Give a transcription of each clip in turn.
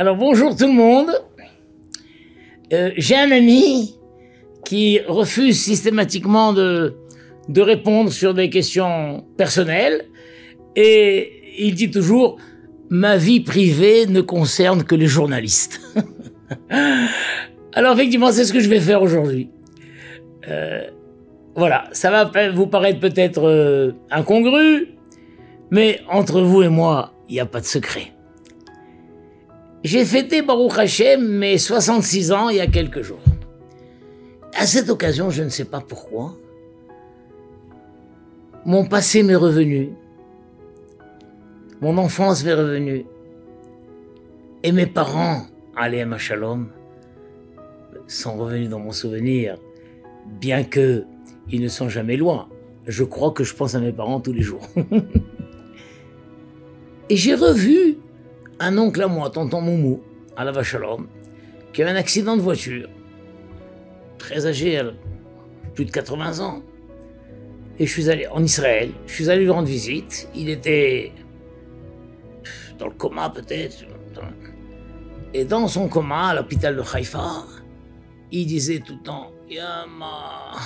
Alors bonjour tout le monde. J'ai un ami qui refuse systématiquement de répondre sur des questions personnelles et il dit toujours « ma vie privée ne concerne que les journalistes ». Alors effectivement, c'est ce que je vais faire aujourd'hui. Voilà, ça va vous paraître peut-être incongru, mais entre vous et moi, il n'y a pas de secret. J'ai fêté Baruch Hashem mes 66 ans il y a quelques jours. À cette occasion, je ne sais pas pourquoi, mon passé m'est revenu, mon enfance m'est revenue, et mes parents, Alayhim Shalom, sont revenus dans mon souvenir, bien que ils ne sont jamais loin. Je crois que je pense à mes parents tous les jours. Et j'ai revu un oncle à moi, tonton Moumou, Alayhim Shalom, qui a eu un accident de voiture, très âgé, plus de 80 ans. Et je suis allé en Israël, je suis allé lui rendre visite. Il était dans le coma peut-être. Et dans son coma, à l'hôpital de Haïfa, il disait tout le temps « Yama,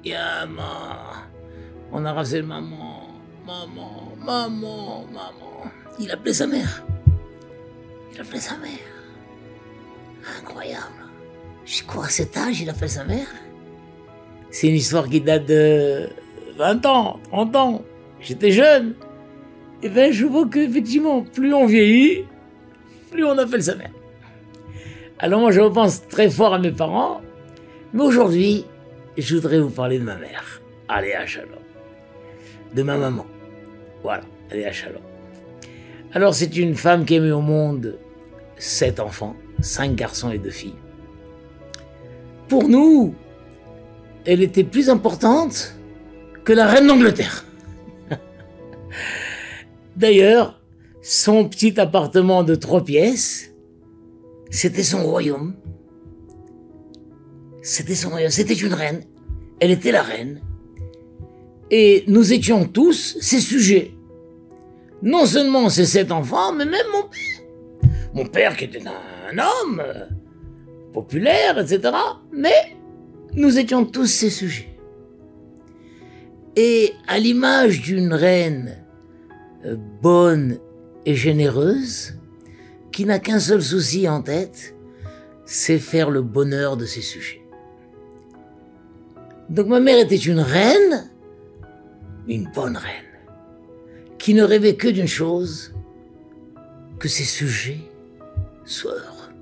Yama ». On a rasé maman, maman, maman, maman. Il appelait sa mère. Il appelait sa mère. Incroyable. Je sais quoi, à cet âge, il appelle sa mère? C'est une histoire qui date de 20 ans, 30 ans. J'étais jeune. Et bien, je vois qu'effectivement, plus on vieillit, plus on appelle sa mère. Alors moi, je repense très fort à mes parents. Mais aujourd'hui, je voudrais vous parler de ma mère, Alayhim Shalom. De ma maman. Voilà, Alayhim Shalom. Alors, c'est une femme qui a mis au monde 7 enfants, 5 garçons et 2 filles. Pour nous, elle était plus importante que la reine d'Angleterre. D'ailleurs, son petit appartement de 3 pièces, c'était son royaume. C'était son royaume, c'était une reine. Elle était la reine. Et nous étions tous ses sujets. Non seulement ses 7 enfants, mais même mon père. Mon père qui était un homme populaire, etc. Mais nous étions tous ses sujets. Et à l'image d'une reine bonne et généreuse, qui n'a qu'un seul souci en tête, c'est faire le bonheur de ses sujets. Donc ma mère était une reine, une bonne reine, qui ne rêvait que d'une chose, que ses sujets soient heureux.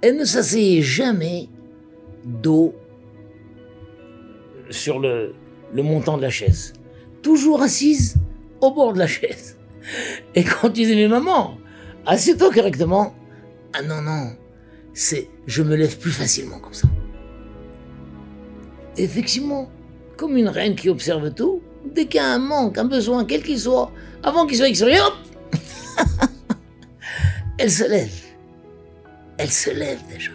Elle ne s'asseyait jamais dos sur le montant de la chaise. Toujours assise au bord de la chaise. Et quand tu disais, mais maman, assieds-toi correctement. Ah non, non, je me lève plus facilement comme ça. Effectivement, comme une reine qui observe tout, dès qu'il y a un manque, un besoin, quel qu'il soit, avant qu'il soit exprimé, hop, elle se lève. Elle se lève déjà.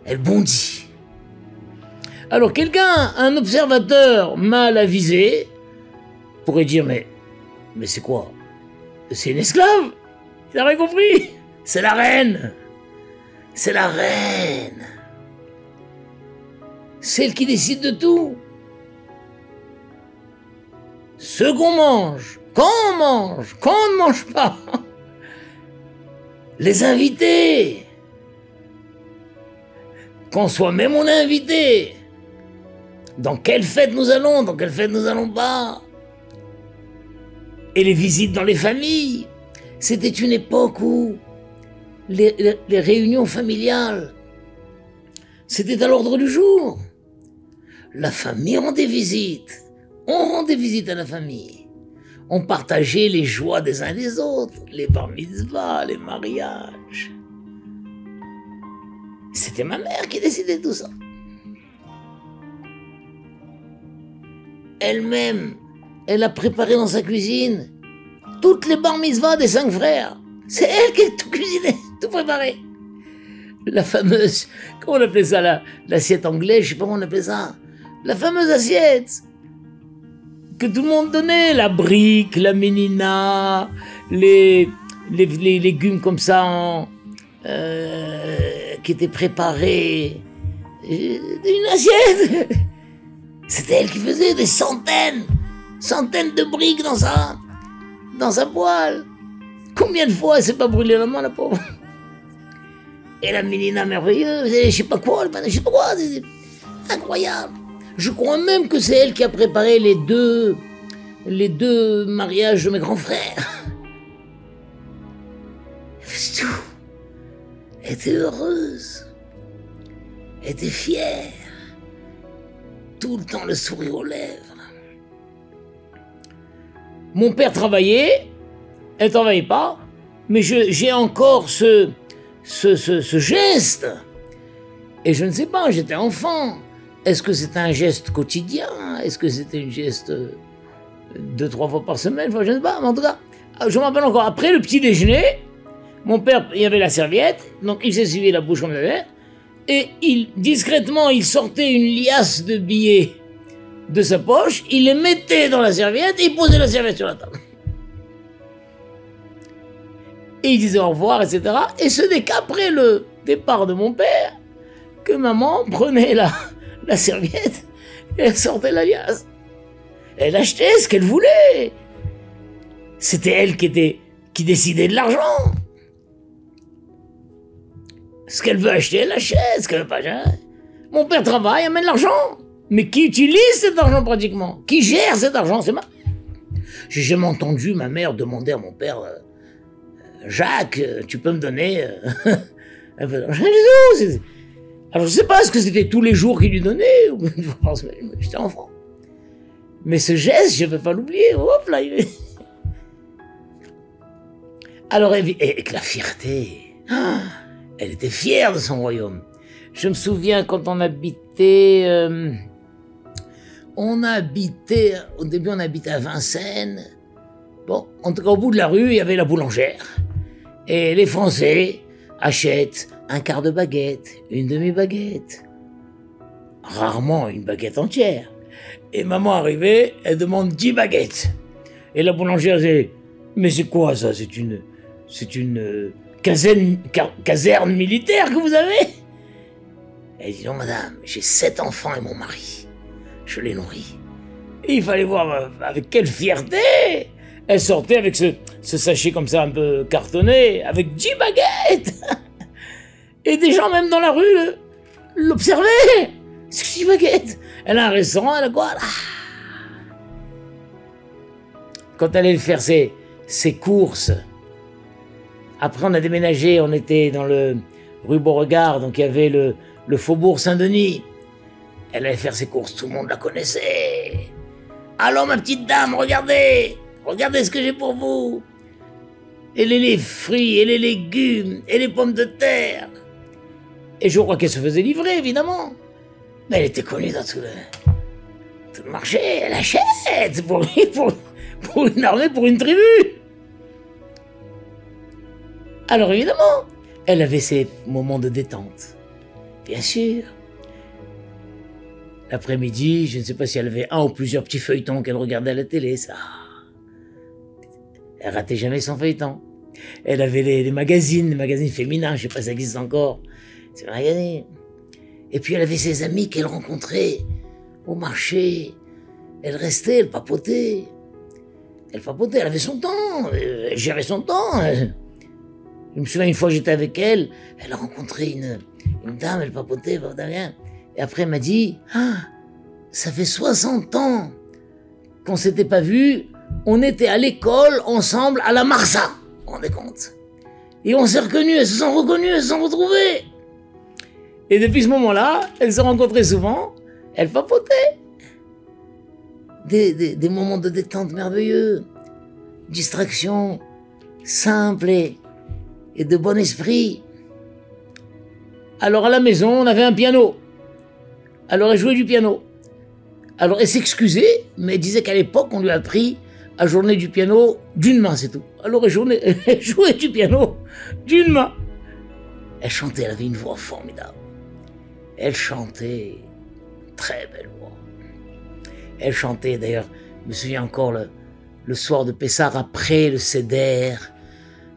Elle bondit. Alors quelqu'un, un observateur mal avisé, pourrait dire, mais c'est quoi? C'est une esclave? Il a rien compris. C'est la reine. C'est la reine. Celle qui décide de tout. Ce qu'on mange, quand on mange, quand on ne mange pas. Les invités. Qu'on soit même on est invité. Dans quelle fête nous allons, dans quelle fête nous allons pas. Et les visites dans les familles. C'était une époque où les réunions familiales, c'était à l'ordre du jour. La famille rendait visite. On rendait visite à la famille. On partageait les joies des uns des autres, les bar mitzvahs, les mariages. C'était ma mère qui décidait tout ça. Elle-même, elle a préparé dans sa cuisine toutes les bar mitzvahs des 5 frères. C'est elle qui a tout cuisiné, tout préparé. La fameuse, comment on appelait ça, l'assiette anglaise, je sais pas comment on appelait ça. La fameuse assiette que tout le monde donnait, la brique, la ménina, les légumes comme ça qui étaient préparés. Une assiette. C'était elle qui faisait des centaines de briques dans sa poêle. Combien de fois elle s'est pas brûlé la main, la pauvre? Et la Mélina merveilleuse, et je sais pas quoi, c'est incroyable. Je crois même que c'est elle qui a préparé les deux mariages de mes grands frères. Elle faisait tout. Elle était heureuse. Elle était fière. Tout le temps le sourire aux lèvres. Mon père travaillait, elle ne travaillait pas, mais j'ai encore ce geste. Et je ne sais pas, j'étais enfant. Est-ce que c'était un geste quotidien? Est-ce que c'était un geste 2-3 fois par semaine? Enfin, je ne sais pas, mais en tout cas, je me rappelle encore, après le petit déjeuner, mon père, il y avait la serviette, donc il s'essuyait la bouche comme ça, et discrètement, il sortait une liasse de billets de sa poche, il les mettait dans la serviette et il posait la serviette sur la table. Et il disait au revoir, etc. Et ce n'est qu'après le départ de mon père que maman prenait la serviette et elle sortait la liasse. Elle achetait ce qu'elle voulait. C'était elle qui décidait de l'argent. Ce qu'elle veut acheter, elle achète. Ce qu'elle veut pas acheter. Mon père travaille, amène l'argent. Mais qui utilise cet argent pratiquement? Qui gère cet argent? C'est ma... J'ai jamais entendu ma mère demander à mon père Jacques, tu peux me donner un peu d'argent? Alors je sais pas, est-ce que c'était tous les jours qu'il lui donnait ou une fois par semaine? J'étais enfant. Mais ce geste, je ne peux pas l'oublier. Hop là. Alors, avec la fierté. Elle était fière de son royaume. Je me souviens quand on habitait... au début on habitait à Vincennes. Bon, en tout cas au bout de la rue, il y avait la boulangère. Et les Français achètent un quart de baguette, une demi-baguette. Rarement une baguette entière. Et maman arrivait, elle demande 10 baguettes. Et la boulangère disait, mais c'est quoi ça? C'est une caserne militaire que vous avez? Elle dit, non madame, j'ai 7 enfants et mon mari. Je les nourris. Et il fallait voir avec quelle fierté elle sortait avec ce sachet comme ça un peu cartonné, avec 10 baguettes. Et des gens même dans la rue l'observaient. C'est 10 baguettes. Elle a un restaurant, elle a quoi? Quand elle allait faire ses courses, après on a déménagé, on était dans le rue Beauregard, donc il y avait le faubourg Saint-Denis. Elle allait faire ses courses, tout le monde la connaissait. Alors ma petite dame, regardez ce que j'ai pour vous. Et les fruits, et les légumes, et les pommes de terre. Et je crois qu'elle se faisait livrer, évidemment. Mais elle était connue dans tout le marché. Elle achète pour une armée, pour une tribu. Alors évidemment, elle avait ses moments de détente. Bien sûr. L'après-midi, je ne sais pas si elle avait un ou plusieurs petits feuilletons qu'elle regardait à la télé, ça. Elle ratait jamais son feuilleton. Elle avait les magazines féminins, je ne sais pas si ça existe encore. Ces magazines. Et puis elle avait ses amis qu'elle rencontrait au marché. Elle restait, elle papotait. Elle avait son temps, elle gérait son temps. Je me souviens une fois j'étais avec elle, elle a rencontré une dame, elle papotait, rien. Et après elle m'a dit, ça fait 60 ans qu'on s'était pas vus, on était à l'école ensemble à la Marsa, vous vous rendez compte? Et on s'est reconnus, elles se sont reconnues, elles se sont retrouvées. Et depuis ce moment-là, elles se rencontraient souvent, elles papotaient. Des moments de détente merveilleux, distraction simple et de bon esprit. Alors à la maison, on avait un piano. Alors elle jouait du piano. Alors elle s'excusait, mais elle disait qu'à l'époque, on lui a appris à jouer du piano d'une main, c'est tout. Alors elle jouait du piano d'une main. Elle chantait, elle avait une voix formidable. Elle chantait, très belle voix. Elle chantait, d'ailleurs, je me souviens encore, le soir de Pessah, après le Seder,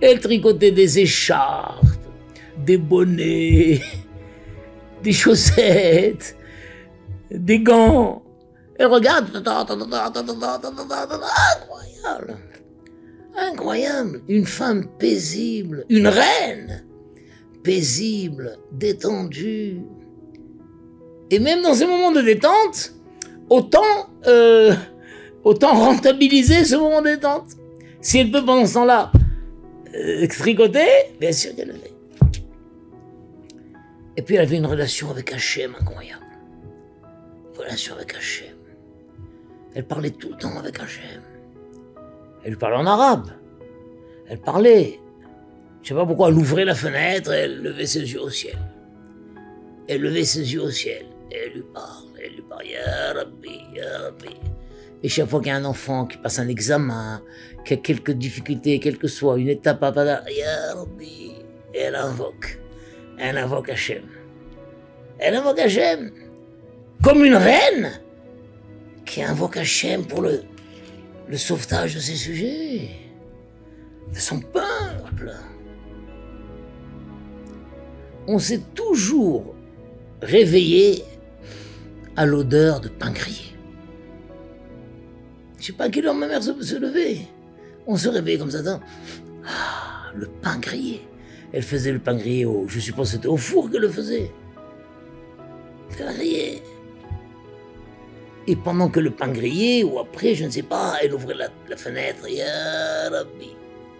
Elle tricotait des écharpes, des bonnets, des chaussettes, des gants. Elle regarde, incroyable, incroyable, une femme paisible, une reine, paisible, détendue. Et même dans ces moments de détente, autant rentabiliser ce moment de détente. Si elle peut pendant ce temps-là tricoter, bien sûr qu'elle le fait. Et puis elle avait une relation avec Hachem incroyable. Relation avec Hachem. Elle parlait tout le temps avec Hachem. Elle parlait en arabe. Elle parlait. Je sais pas pourquoi, elle ouvrait la fenêtre et elle levait ses yeux au ciel. Elle levait ses yeux au ciel. Et elle lui parle. Ya Rabbi, Ya Rabbi. Et chaque fois qu'il y a un enfant qui passe un examen, qui a quelques difficultés, quelle que soit, une étape à pas, Ya Rabbi. Et elle invoque Hachem. Elle invoque Hachem. Comme une reine qui invoque Hachem pour le sauvetage de ses sujets, de son peuple. On s'est toujours réveillé à l'odeur de pain grillé. Je sais pas à quelle heure ma mère se levait. On se réveillait comme ça. Le pain grillé. Elle faisait le pain grillé je suppose que c'était au four qu'elle le faisait. Pain grillé. Et pendant que le pain grillait, ou après, je ne sais pas, elle ouvrait la fenêtre, Ya Rabbi.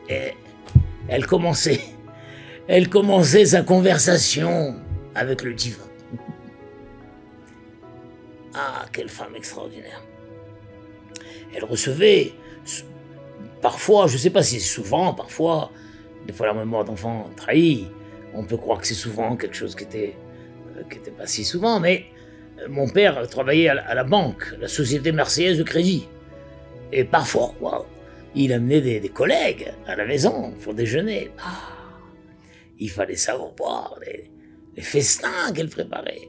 Et elle commençait sa conversation avec le divin. Ah, quelle femme extraordinaire. Elle recevait, parfois, je ne sais pas si c'est souvent, parfois, des fois la mémoire d'enfant trahit, on peut croire que c'est souvent quelque chose qui était pas si souvent, mais mon père travaillait à la banque, la Société Marseillaise de Crédit. Et parfois, il amenait des collègues à la maison pour déjeuner. Il fallait savoir les festins qu'elle préparait.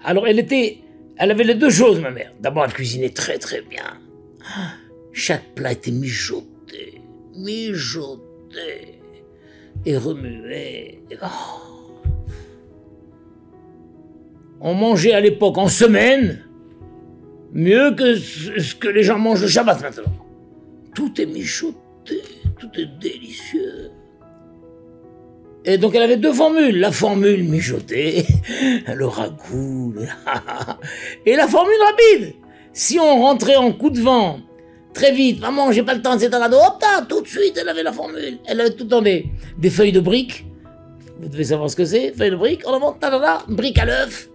Alors elle avait les deux choses, ma mère. D'abord, elle cuisinait très très bien. Chaque plat était mijoté et remué. On mangeait à l'époque en semaine mieux que ce que les gens mangent le Shabbat maintenant. Tout est mijoté, tout est délicieux. Et donc elle avait deux formules, la formule mijotée, le ragoût, et la formule rapide. Si on rentrait en coup de vent, très vite, maman j'ai pas le temps, etc. Hop, tout de suite elle avait la formule. Elle avait tout le temps des feuilles de briques. Vous devez savoir ce que c'est, feuilles de briques. En avant, briques à l'œuf.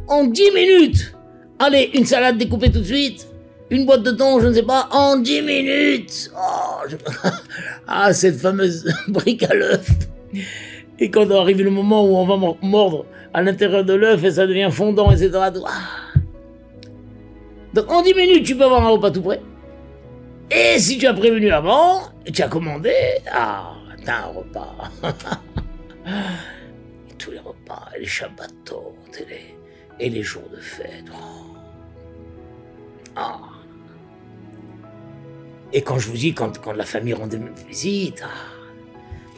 En 10 minutes. Allez, une salade découpée tout de suite. Une boîte de thon, je ne sais pas, en 10 minutes. Cette fameuse brique à l'œuf. Et quand arrive le moment où on va mordre à l'intérieur de l'œuf et ça devient fondant, etc. Donc en 10 minutes, tu peux avoir un repas tout prêt. Et si tu as prévenu avant, tu as commandé, t'as un repas. Et tous les repas, et les Shabbatot, et les jours de fête. Et quand je vous dis, quand la famille rendait visite,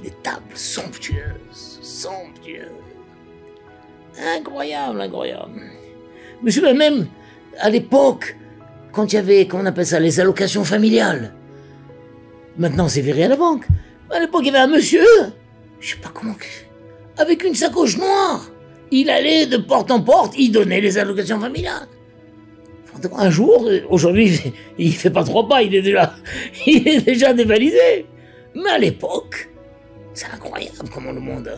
des tables somptueuses. Incroyable. Monsieur, même à l'époque, quand il y avait, comment on appelle ça, les allocations familiales. Maintenant, c'est viré à la banque. À l'époque, il y avait un monsieur, je sais pas comment, avec une sacoche noire. Il allait de porte en porte, il donnait les allocations familiales. Un jour, aujourd'hui, il fait pas 3 pas, il est déjà dévalisé. Mais à l'époque, c'est incroyable comment le monde...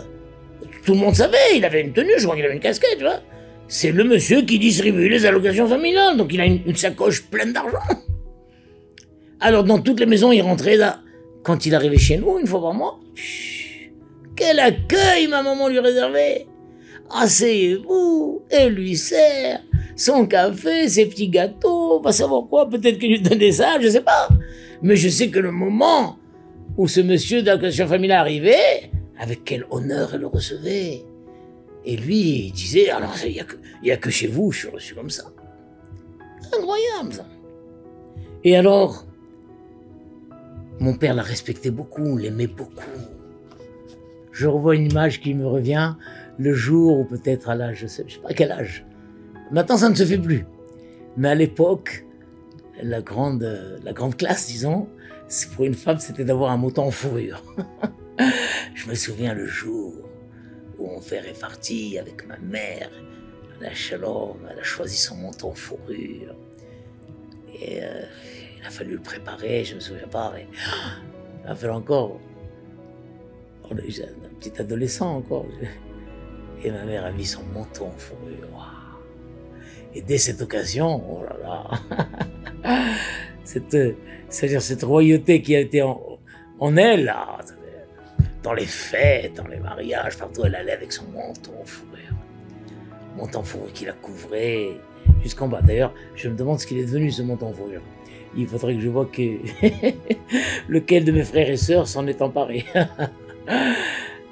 Tout le monde savait, il avait une tenue, je crois qu'il avait une casquette, tu vois. C'est le monsieur qui distribue les allocations familiales, donc il a une sacoche pleine d'argent. Alors dans toutes les maisons, il rentrait là. Quand il arrivait chez nous, une fois par mois, quel accueil ma maman lui réservait. Asseyez-vous, elle lui sert son café, ses petits gâteaux, pas savoir quoi, peut-être qu'il lui donnait ça, je sais pas. Mais je sais que le moment où ce monsieur d'allocation familiale arrivait, avec quel honneur elle le recevait. Et lui, il disait, alors il y a que chez vous, je suis reçu comme ça. Incroyable ça. Et alors, Mon père la respectait beaucoup, l'aimait beaucoup. Je revois une image qui me revient le jour, ou peut-être à l'âge, je sais pas à quel âge. Maintenant, ça ne se fait plus. Mais à l'époque, la grande classe, disons, pour une femme, c'était d'avoir un manteau en fourrure. Je me souviens le jour où mon père est parti avec ma mère. La Shalom, elle a choisi son manteau en fourrure. Et il a fallu le préparer, je ne me souviens pas, mais il a fallu encore. On est un petit adolescent encore. Et ma mère a mis son manteau en fourrure. Waouh. Et dès cette occasion, oh là là, c'est-à-dire cette royauté qui a été en elle, là, dans les fêtes, dans les mariages, partout, elle allait avec son manteau en fourrure. Manteau en fourrure qui la couvrait jusqu'en bas. D'ailleurs, je me demande ce qu'il est devenu, ce manteau en fourrure. Il faudrait que je vois lequel de mes frères et sœurs s'en est emparé.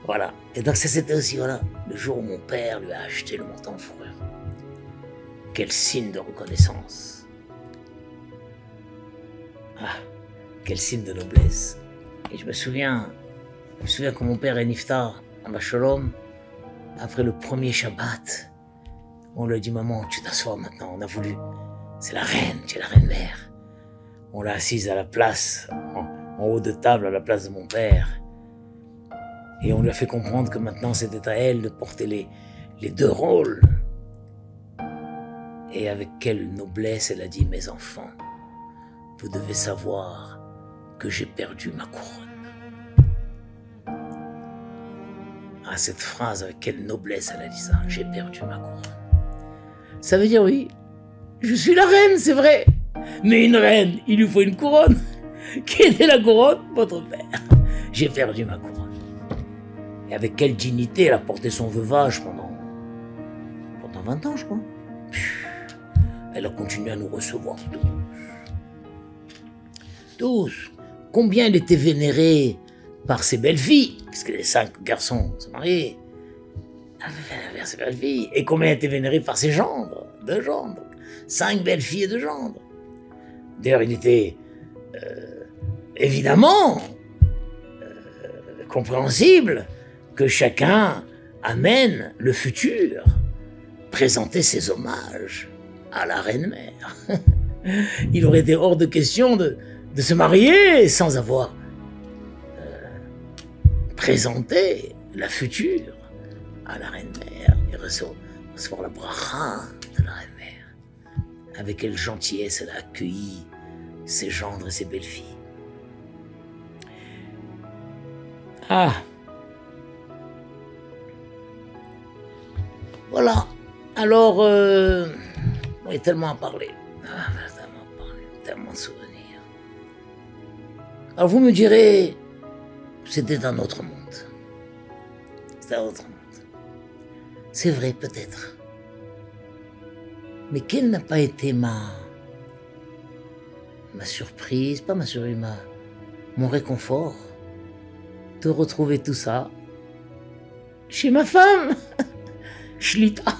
Voilà. Et donc ça, c'était aussi, voilà, le jour où mon père lui a acheté le manteau en fourrure. Quel signe de reconnaissance. Ah, quel signe de noblesse. Et je me souviens que mon père est niftar à ma Shalom, après le premier Shabbat, on lui a dit, maman, tu t'assois maintenant, on a voulu. C'est la reine, tu es la reine mère. On l'a assise à la place, en haut de table, à la place de mon père. Et on lui a fait comprendre que maintenant c'était à elle de porter les deux rôles. Et avec quelle noblesse elle a dit, mes enfants, vous devez savoir que j'ai perdu ma couronne. Ah, cette phrase, avec quelle noblesse elle a dit ça, j'ai perdu ma couronne. Ça veut dire, oui, je suis la reine, c'est vrai. Mais une reine, il lui faut une couronne. Qui était la couronne? Votre père. J'ai perdu ma couronne. Et avec quelle dignité elle a porté son veuvage pendant 20 ans, je crois. Elle a continué à nous recevoir tous. Combien elle était vénérée par ses belles-filles, puisque les 5 garçons se mariaient. Vers ses belles-filles. Et combien elle était vénérée par ses gendres, 2 gendres. 5 belles-filles et 2 gendres. D'ailleurs, il était évidemment compréhensible que chacun amène le futur, présenter ses hommages à la reine-mère. Il aurait été hors de question de se marier sans avoir présenté la future à la reine-mère et recevoir la bracha de la reine-mère. Avec quelle gentillesse elle a accueilli ses gendres et ses belles-filles. Ah. Voilà. Alors, il y a tellement à parler. Tellement de souvenirs. Alors vous me direz, c'était un autre monde. C'était un autre monde. C'est vrai, peut-être. Mais quelle n'a pas été ma surprise, pas ma surprise, mon réconfort de retrouver tout ça chez ma femme. Shlita.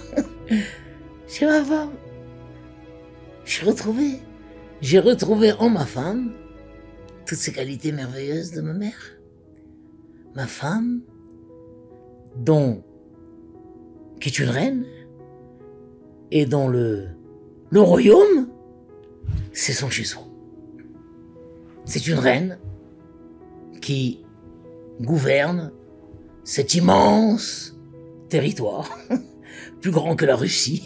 Chez ma femme. J'ai retrouvé en ma femme toutes ces qualités merveilleuses de ma mère. Ma femme, qui est une reine, et dont le royaume, c'est son chez-soi. C'est une reine qui gouverne cet immense territoire, plus grand que la Russie,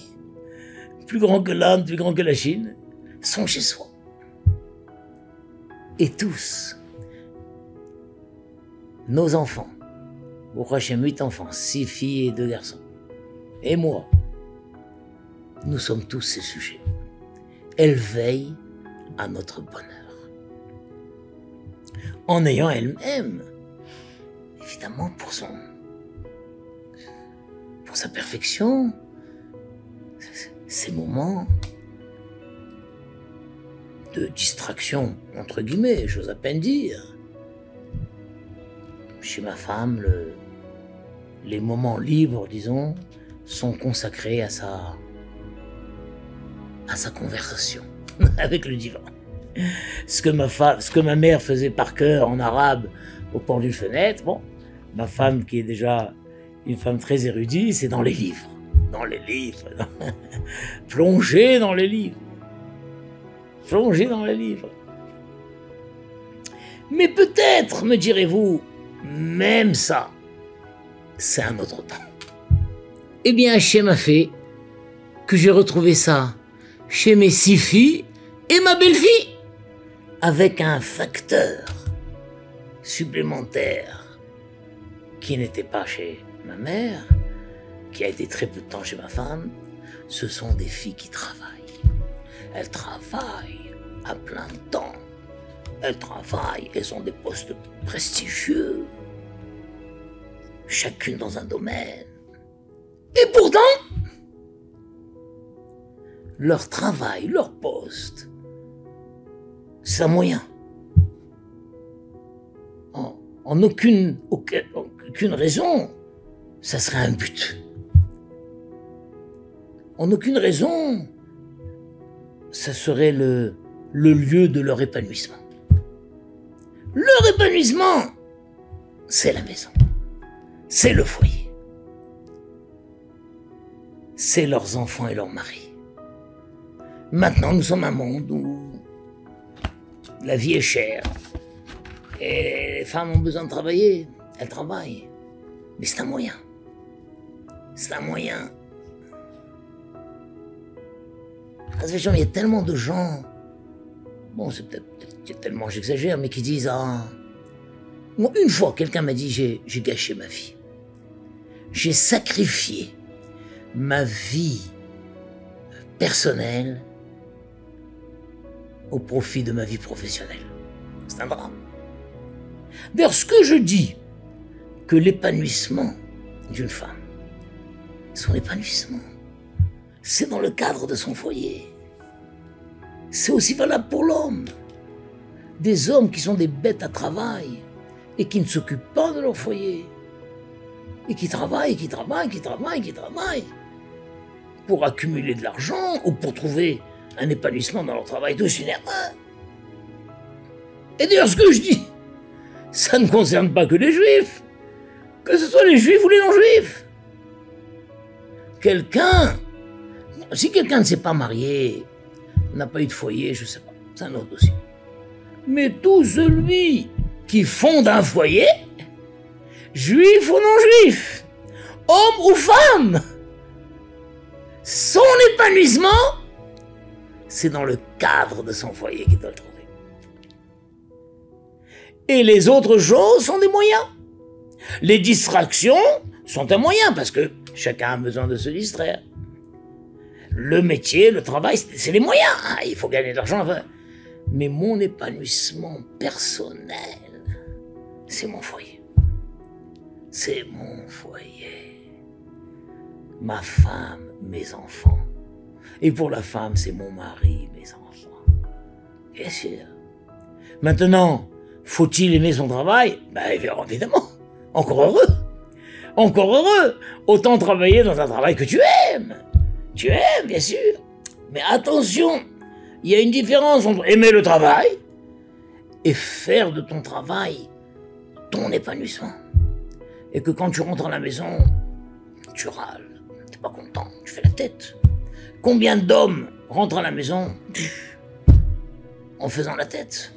plus grand que l'Inde, plus grand que la Chine, son chez-soi. Et tous, nos enfants, au Hachem, 8 enfants, 6 filles et 2 garçons, et moi, nous sommes tous ses sujets. Elle veille à notre bonheur. En ayant elle-même, évidemment, pour sa perfection, ces moments de distraction, entre guillemets, j'ose à peine dire. Chez ma femme, les moments libres, disons, sont consacrés à sa conversation avec le divin. Ce que ma mère faisait par cœur en arabe au port d'une fenêtre, bon, ma femme qui est déjà une femme très érudite, c'est dans les livres. Dans les livres. Plonger dans les livres. Plonger dans les livres. Mais peut-être, me direz-vous, même ça, c'est un autre temps. Eh bien, chez ma fée, que j'ai retrouvé ça chez mes 6 filles et ma belle-fille, avec un facteur supplémentaire qui n'était pas chez ma mère, qui a été très peu de temps chez ma femme. Ce sont des filles qui travaillent. Elles travaillent à plein temps. Elles travaillent, elles ont des postes prestigieux, chacune dans un domaine. Et pourtant, leur travail, leur poste, c'est un moyen. En aucune raison, ça serait un but. En aucune raison, ça serait le lieu de leur épanouissement. Leur épanouissement, c'est la maison, c'est le foyer, c'est leurs enfants et leurs maris. Maintenant, nous sommes un monde où la vie est chère et les femmes ont besoin de travailler. Elles travaillent, mais c'est un moyen. C'est un moyen. Il y a tellement de gens, bon, c'est peut-être tellement j'exagère, mais qui disent Bon, une fois, quelqu'un m'a dit j'ai gâché ma vie. J'ai sacrifié ma vie personnelle au profit de ma vie professionnelle. C'est un drame. D'ailleurs, ce que je dis, que l'épanouissement d'une femme, son épanouissement, c'est dans le cadre de son foyer. C'est aussi valable pour l'homme. Des hommes qui sont des bêtes à travail et qui ne s'occupent pas de leur foyer. Et qui travaillent pour accumuler de l'argent ou pour trouver un épanouissement dans leur travail, tout c'est une erreur. Et d'ailleurs, ce que je dis, ça ne concerne pas que les juifs, que ce soit les juifs ou les non-juifs. Si quelqu'un ne s'est pas marié, n'a pas eu de foyer, je sais pas, c'est un autre dossier. Mais tout celui qui fonde un foyer, juif ou non-juif, homme ou femme, son épanouissement, c'est dans le cadre de son foyer qu'il doit le trouver. Et les autres choses sont des moyens. Les distractions sont un moyen, parce que chacun a besoin de se distraire. Le métier, le travail, c'est les moyens. Il faut gagner de l'argent. Enfin. Mais mon épanouissement personnel, c'est mon foyer. C'est mon foyer. Ma femme, mes enfants. Et pour la femme, c'est mon mari, mes enfants. Bien sûr. Maintenant, faut-il aimer son travail? Évidemment. Encore heureux. Encore heureux. Autant travailler dans un travail que tu aimes. Tu aimes, bien sûr. Mais attention, il y a une différence entre aimer le travail et faire de ton travail ton épanouissement. Et que quand tu rentres à la maison, tu râles, t'es pas content, tu fais la tête. Combien d'hommes rentrent à la maison en faisant la tête?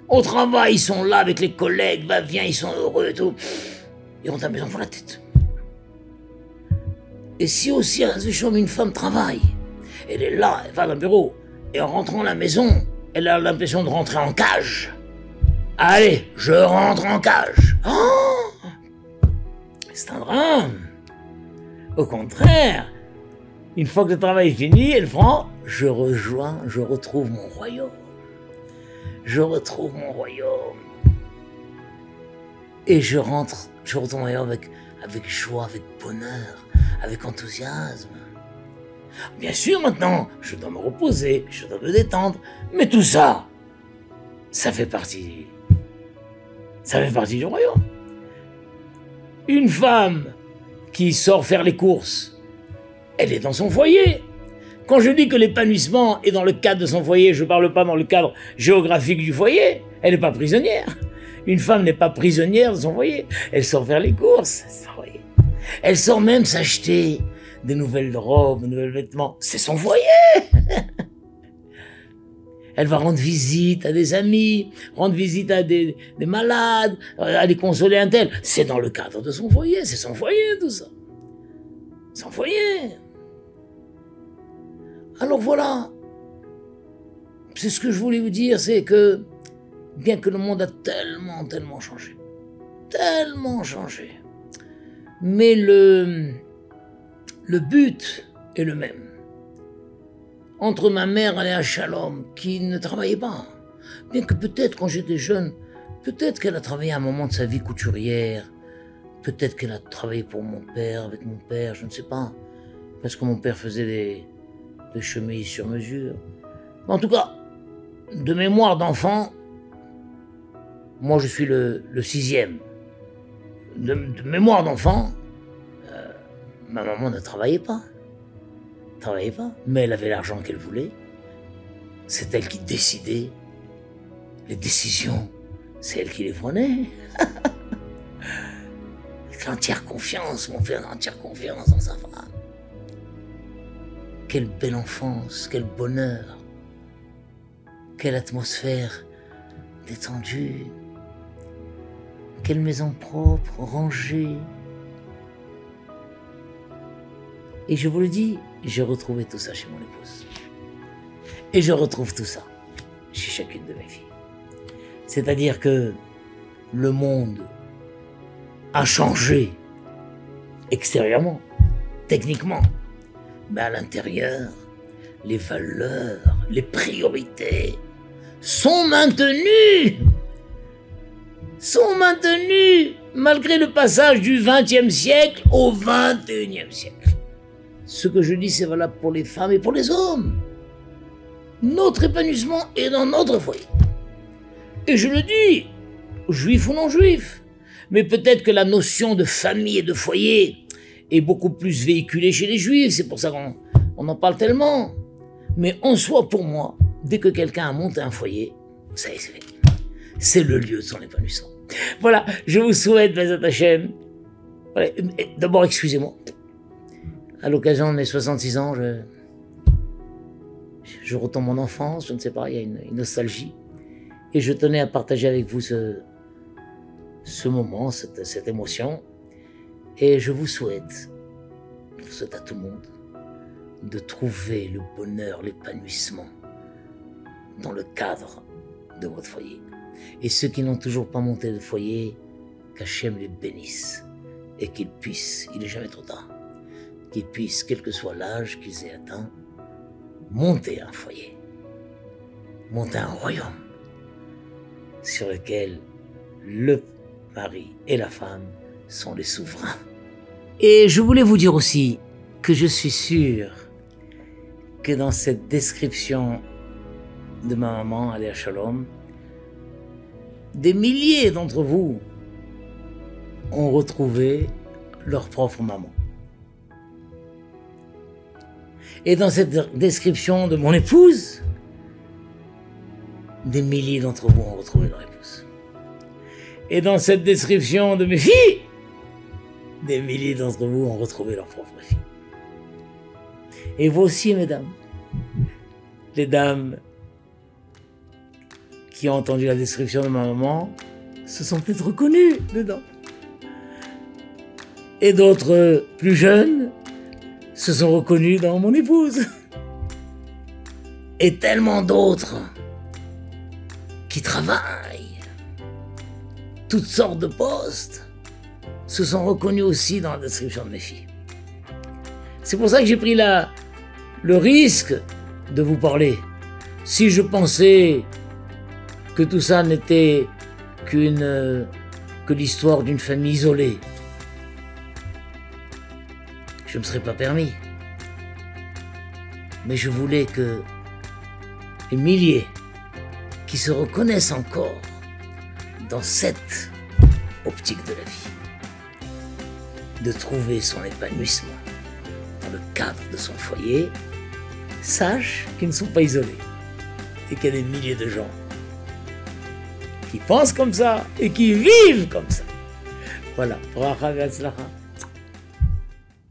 Au travail, ils sont là avec les collègues, va-viens, ils sont heureux et tout. Ils rentrent à la maison, ils font la tête. Et si aussi une femme travaille, elle est là, elle va dans le bureau, et en rentrant à la maison, elle a l'impression de rentrer en cage. Allez, je rentre en cage. Oh, c'est un drame. Au contraire, une fois que le travail est fini, elle prend, je retrouve mon royaume. Je retrouve mon royaume. Et je retrouve mon royaume avec joie, avec bonheur, avec enthousiasme. Bien sûr, maintenant, je dois me reposer, je dois me détendre, mais tout ça, ça fait partie du royaume. Une femme qui sort faire les courses, elle est dans son foyer. Quand je dis que l'épanouissement est dans le cadre de son foyer, je ne parle pas dans le cadre géographique du foyer. Elle n'est pas prisonnière. Une femme n'est pas prisonnière de son foyer. Elle sort faire les courses. Elle sort même s'acheter des nouvelles robes, des nouveaux vêtements. C'est son foyer. Elle va rendre visite à des amis, rendre visite à des malades, aller consoler un tel. C'est dans le cadre de son foyer. C'est son foyer, tout ça. Son foyer. Alors voilà, c'est ce que je voulais vous dire, c'est que bien que le monde a tellement changé, mais le but est le même. Entre ma mère Aléa Shalom, qui ne travaillait pas, bien que peut-être quand j'étais jeune, peut-être qu'elle a travaillé à un moment de sa vie couturière, peut-être qu'elle a travaillé pour mon père, avec mon père, je ne sais pas, parce que mon père faisait des chemises sur mesure. En tout cas, de mémoire d'enfant, moi je suis le 6e. De mémoire d'enfant, ma maman ne travaillait pas. Mais elle avait l'argent qu'elle voulait. C'est elle qui décidait. Les décisions, c'est elle qui les prenait. Avec entière confiance, mon père a entière confiance dans sa femme. Quelle belle enfance, quel bonheur, quelle atmosphère détendue, quelle maison propre, rangée. Et je vous le dis, j'ai retrouvé tout ça chez mon épouse. Et je retrouve tout ça chez chacune de mes filles. C'est-à-dire que le monde a changé extérieurement, techniquement. Mais à l'intérieur, les valeurs, les priorités sont maintenues. Malgré le passage du XXe siècle au XXIe siècle. Ce que je dis, c'est valable pour les femmes et pour les hommes. Notre épanouissement est dans notre foyer. Et je le dis, juif ou non juif. Mais peut-être que la notion de famille et de foyer est beaucoup plus véhiculée chez les juifs, c'est pour ça qu'on en parle tellement. Mais en soi, pour moi, dès que quelqu'un a monté un foyer, ça y est, c'est fait. C'est le lieu de son épanouissement. Voilà, je vous souhaite, Bezat Hashem. Voilà, d'abord, excusez-moi. À l'occasion de mes 66 ans, je retombe en enfance, je ne sais pas, il y a une nostalgie. Et je tenais à partager avec vous ce moment, cette émotion. Et je vous souhaite à tout le monde, de trouver le bonheur, l'épanouissement dans le cadre de votre foyer. Et ceux qui n'ont toujours pas monté de foyer, qu'Hachem les bénisse et qu'ils puissent, il n'est jamais trop tard, qu'ils puissent, quel que soit l'âge qu'ils aient atteint, monter un foyer, monter un royaume sur lequel le mari et la femme sont les souverains. Et je voulais vous dire aussi que je suis sûr que dans cette description de ma maman, Aléa Shalom, des milliers d'entre vous ont retrouvé leur propre maman. Et dans cette description de mon épouse, des milliers d'entre vous ont retrouvé leur épouse. Et dans cette description de mes filles, des milliers d'entre vous ont retrouvé leur propre fille. Et vous aussi, mesdames, les dames qui ont entendu la description de ma maman se sont peut-être reconnues dedans. Et d'autres plus jeunes se sont reconnus dans mon épouse. Et tellement d'autres qui travaillent, toutes sortes de postes, se sont reconnus aussi dans la description de mes filles. C'est pour ça que j'ai pris le risque de vous parler. Si je pensais que tout ça n'était que l'histoire d'une famille isolée, je ne me serais pas permis. Mais je voulais que les milliers qui se reconnaissent encore dans cette optique de la vie, de trouver son épanouissement dans le cadre de son foyer, sache qu'ils ne sont pas isolés et qu'il y a des milliers de gens qui pensent comme ça et qui vivent comme ça. Voilà, bracha ve'atzlacha.